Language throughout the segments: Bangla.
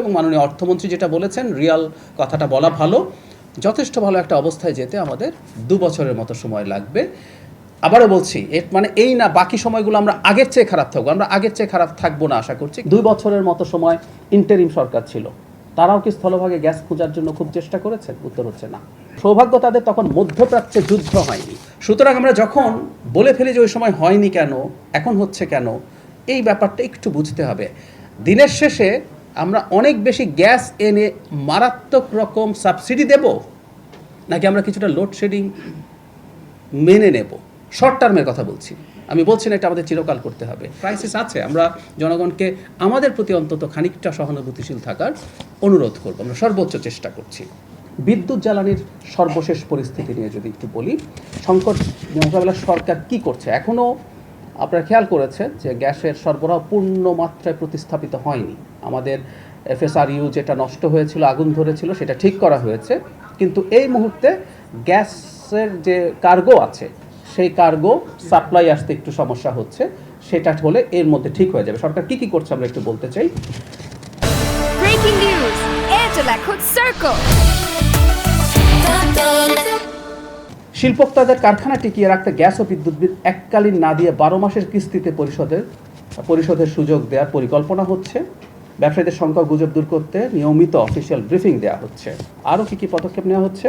এবং মাননীয় অর্থমন্ত্রী যেটা বলেছেন রিয়াল কথাটা বলা ভালো, যথেষ্ট ভালো একটা অবস্থায় যেতে আমাদের 2 বছরের মতো সময় লাগবে। আবারও বলছি, মানে এই না বাকি সময়গুলো আমরা আগের চেয়ে খারাপ থাকবো, আমরা আগের চেয়ে খারাপ থাকবো না আশা করছি। 2 বছরের মতো সময় ইন্টারিম সরকার ছিল, তারাও কি স্থলভাগে গ্যাস খোঁজার জন্য খুব চেষ্টা করেছেন? উত্তর হচ্ছে না। সৌভাগ্য তাদের তখন মধ্যপ্রাচ্যে যুদ্ধ হয়নি। সুতরাং আমরা যখন বলে ফেলি যে ওই সময় হয়নি কেন, এখন হচ্ছে কেন, এই ব্যাপারটা একটু বুঝতে হবে। দিনের শেষে আমরা অনেক বেশি গ্যাস এনে মারাত্মক রকম সাবসিডি দেব, নাকি আমরা কিছুটা লোডশেডিং মেনে নেব? শর্ট টার্মের কথা বলছি, আমি বলছি না এটা আমাদের চিরকাল করতে হবে। ক্রাইসিস আছে, আমরা জনগণকে আমাদের প্রতি অন্তত খানিকটা সহানুভূতিশীল থাকার অনুরোধ করব, আমরা সর্বোচ্চ চেষ্টা করছি। বিদ্যুৎ জ্বালানির সর্বশেষ পরিস্থিতি নিয়ে যদি একটু বলি, সংকট মোকাবেলা সরকার কি করছে? এখনও আপনারা খেয়াল করেছেন যে গ্যাসের সরবরাহ পূর্ণ মাত্রায় প্রতিস্থাপিত হয়নি। আমাদের FSRU যেটা নষ্ট হয়েছিল, আগুন ধরেছিল, সেটা ঠিক করা হয়েছে, কিন্তু এই মুহূর্তে গ্যাসের যে কার্গো আছে সেই কার্গো সাপ্লাই আসতে একটু সমস্যা হচ্ছে, সেটা হলে এর মধ্যে ঠিক হয়ে যাবে। সরকার কি করছে আমরা একটু বলতে চাই। Breaking news, Angela Cook Circle। শিল্পোক্তাদের কারখানা টিকিয়ে রাখতে গ্যাস ও বিদ্যুৎ বিল এককালীন না দিয়ে 12 মাসের কিস্তিতে পরিশোধের সুযোগ দেওয়ার পরিকল্পনা হচ্ছে। ব্যবসায়ীদের সংখ্যা গুজব দূর করতে নিয়মিত অফিসিয়াল ব্রিফিং দেওয়া হচ্ছে। আরও কী পদক্ষেপ নেওয়া হচ্ছে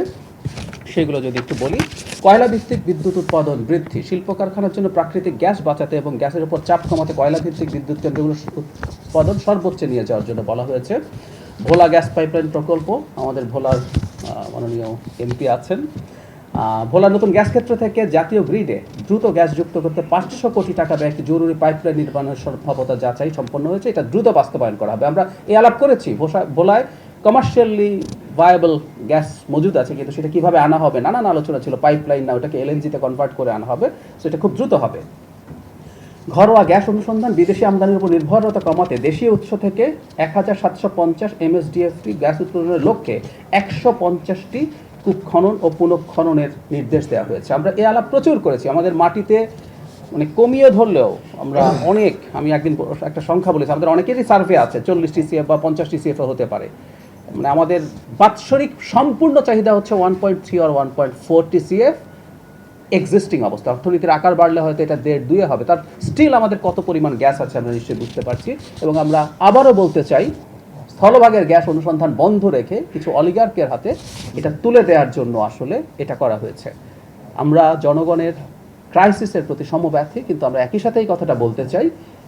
সেগুলো যদি একটু বলি। কয়লা ভিত্তিক বিদ্যুৎ উৎপাদন বৃদ্ধি, শিল্প কারখানার জন্য প্রাকৃতিক গ্যাস বাঁচাতে এবং গ্যাসের উপর চাপ কমাতে কয়লা ভিত্তিক বিদ্যুৎ কেন্দ্রগুলোর উৎপাদন সর্বোচ্চে নিয়ে যাওয়ার জন্য বলা হয়েছে। ভোলা গ্যাস পাইপলাইন প্রকল্প, আমাদের ভোলার মাননীয় MP আছেন, ভোলা নতুন গ্যাস ক্ষেত্র থেকে জাতীয় গ্রিডে দ্রুত গ্যাস যুক্ত করতে 500 কোটি টাকা ব্যয়ে একটি জরুরি পাইপলাইন নির্মাণের সম্ভাব্যতা যাচাই সম্পন্ন হয়েছে। এটা দ্রুত বাস্তবায়ন করা হবে। আমরা এই আলাপ করেছি, ভোলায় কমার্শিয়ালি ভায়াবল গ্যাস মজুদ আছে, কিন্তু সেটা কীভাবে আনা হবে নানান আলোচনা ছিল। পাইপলাইন না, ওটাকে LNG-তে কনভার্ট করে আনা হবে, সেটা খুব দ্রুত হবে। ঘরোয়া গ্যাস অনুসন্ধান, বিদেশি আমদানির উপর নির্ভরতা কমাতে দেশীয় উৎস থেকে 1750 MSDF গ্যাস উৎপাদনের লক্ষ্যে 150টি কূপ খনন ও পুনঃখননের নির্দেশ দেওয়া হয়েছে। আমরা এই আলাপ প্রচুর করেছি। আমাদের মাটিতে মানে কমিয়ে ধরলেও আমরা অনেক, আমি একদিন একটা সংখ্যা বলেছি, আমাদের অনেকেরই সার্ভে আছে, 40 TCF বা 50 TCF হতে পারে। মানে আমাদের বাৎসরিক সম্পূর্ণ চাহিদা হচ্ছে 1.3 or 1.4 TCF এক্সিস্টিং অবস্থা। অর্থনীতির আকার বাড়লে হয়তো এটা 1.5-2 হবে, তার স্টিল আমাদের কত পরিমাণ গ্যাস আছে আমরা নিশ্চয়ই বুঝতে পারছি। এবং আমরা আবারও বলতে চাই, স্থলভাগের গ্যাস অনুসন্ধান বন্ধ রেখে কিছু অলিগার্কের হাতে এটা তুলে দেওয়ার জন্য আসলে এটা করা হয়েছে। আমরা জনগণের ক্রাইসিসের প্রতি সমব্যথী, কিন্তু আমরা একই সাথে এই কথাটা বলতে চাই,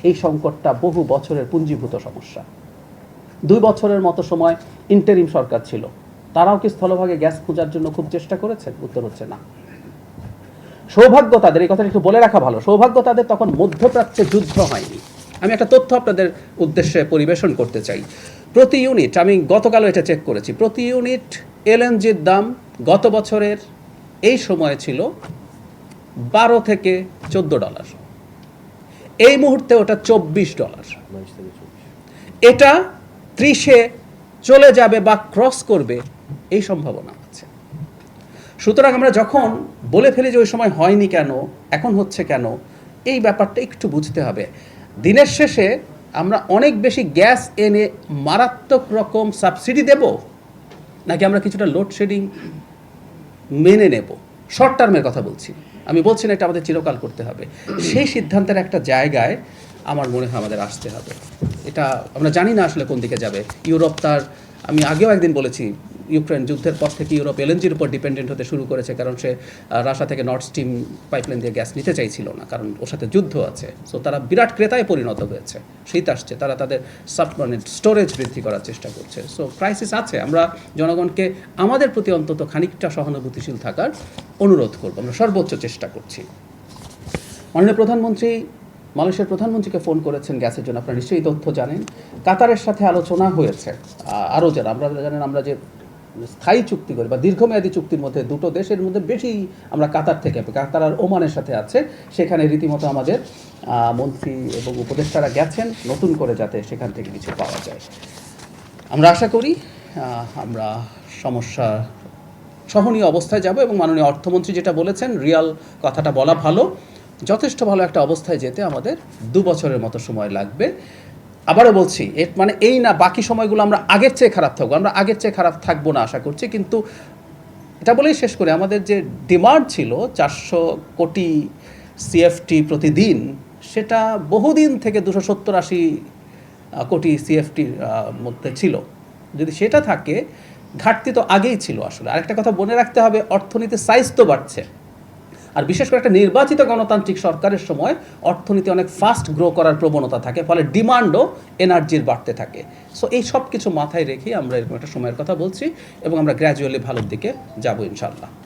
এই সংকটটা বহু বছরের পুঞ্জীভূত সমস্যা। 2 বছরের মতো সময় ইন্টারিম সরকার ছিল, তারাও কি স্থলভাগে গ্যাস খোঁজার জন্য খুব চেষ্টা করেছেন? উত্তর হচ্ছে না। সৌভাগ্য তাদের, এই কথাটা একটু বলে রাখা ভালো, সৌভাগ্য তাদের তখন মধ্যপ্রাচ্যে যুদ্ধ হয়নি। আমি একটা তথ্য আপনাদের উদ্দেশ্যে পরিবেশন করতে চাই। প্রতি ইউনিট, আমি গতকালও এটা চেক করেছি, প্রতি ইউনিট LNG-র দাম গত বছরের এই সময়ে ছিল $12 থেকে $14। এই মুহূর্তে ওটা $24। এটা 30-এ চলে যাবে বা ক্রস করবে এই সম্ভাবনা আছে। সুতরাং আমরা যখন বলে ফেলি যে ওই সময় হয়নি কেন, এখন হচ্ছে কেন, এই ব্যাপারটা একটু বুঝতে হবে। দিনের শেষে আমরা অনেক বেশি গ্যাস এনে মারাত্মক রকম সাবসিডি দেব, নাকি আমরা কিছুটা লোডশেডিং মেনে নেব? শর্ট টার্মের কথা বলছি, আমি বলছি না এটা আমাদের চিরকাল করতে হবে। সেই সিদ্ধান্তের একটা জায়গায় আমার মনে হয় আমাদের আসতে হবে। এটা আমরা জানি না আসলে কোন দিকে যাবে। ইউরোপ তার, আমি আগেও একদিন বলেছি, ইউক্রেন যুদ্ধের পর থেকে ইউরোপ LNG-র উপর ডিপেন্ডেন্ট হতে শুরু করেছে, কারণ সে রাশিয়া থেকে নর্থ স্ট্রিম পাইপলাইন দিয়ে গ্যাস নিতে চাইছিল না, কারণ ওর সাথে যুদ্ধ আছে। সো তারা বিরাট ক্রেতায় পরিণত হয়েছে। শীত আসছে, তারা তাদের মানে স্টোরেজ বৃদ্ধি করার চেষ্টা করছে। সো ক্রাইসিস আছে, আমরা জনগণকে আমাদের প্রতি অন্তত খানিকটা সহানুভূতিশীল থাকার অনুরোধ করব, আমরা সর্বোচ্চ চেষ্টা করছি। মাননীয় প্রধানমন্ত্রী মালয়েশিয়ার প্রধানমন্ত্রীকে ফোন করেছেন গ্যাসের জন্য, আপনারা নিশ্চয়ই তথ্য জানেন। কাতারের সাথে আলোচনা হয়েছে। আরও যারা আপনারা জানেন, আমরা যে স্থায়ী চুক্তি করি বা দীর্ঘমেয়াদী চুক্তির মধ্যে দুটো দেশের মধ্যে বেশি আমরা কাতার থেকে, কাতার আর ওমানের সাথে আছে, সেখানে রীতিমতো আমাদের মন্ত্রী এবং উপদেষ্টারা গেছেন নতুন করে যাতে সেখান থেকে কিছু পাওয়া যায়। আমরা আশা করি আমরা সমস্যা সহনীয় অবস্থায় যাব, এবং মাননীয় অর্থমন্ত্রী যেটা বলেছেন রিয়াল কথাটা বলা ভালো, যথেষ্ট ভালো একটা অবস্থায় যেতে আমাদের 2 বছরের মতো সময় লাগবে। আবারও বলছি মানে এই না বাকি সময়গুলো আমরা আগের চেয়ে খারাপ থাকবো, আমরা আগের চেয়ে খারাপ থাকবো না আশা করছি। কিন্তু এটা বলেই শেষ করে, আমাদের যে ডিমান্ড ছিল 400 কোটি সিএফটি প্রতিদিন, সেটা বহুদিন থেকে 270-80 কোটি সিএফটির মধ্যে ছিল। যদি সেটা থাকে, ঘাটতি তো আগেই ছিল আসলে। আরেকটা কথা মনে রাখতে হবে, অর্থনীতির সাইজ তো বাড়ছে, আর বিশেষ করে একটা নির্বাচিত গণতান্ত্রিক সরকারের সময় অর্থনীতি অনেক ফাস্ট গ্রো করার প্রবণতা থাকে, ফলে ডিমান্ডও এনার্জির বাড়তে থাকে। সো এই সব কিছু মাথায় রেখেই আমরা এরকম একটা সময়ের কথা বলছি, এবং আমরা গ্র্যাজুয়ালি ভালোর দিকে যাবো ইনশাল্লাহ।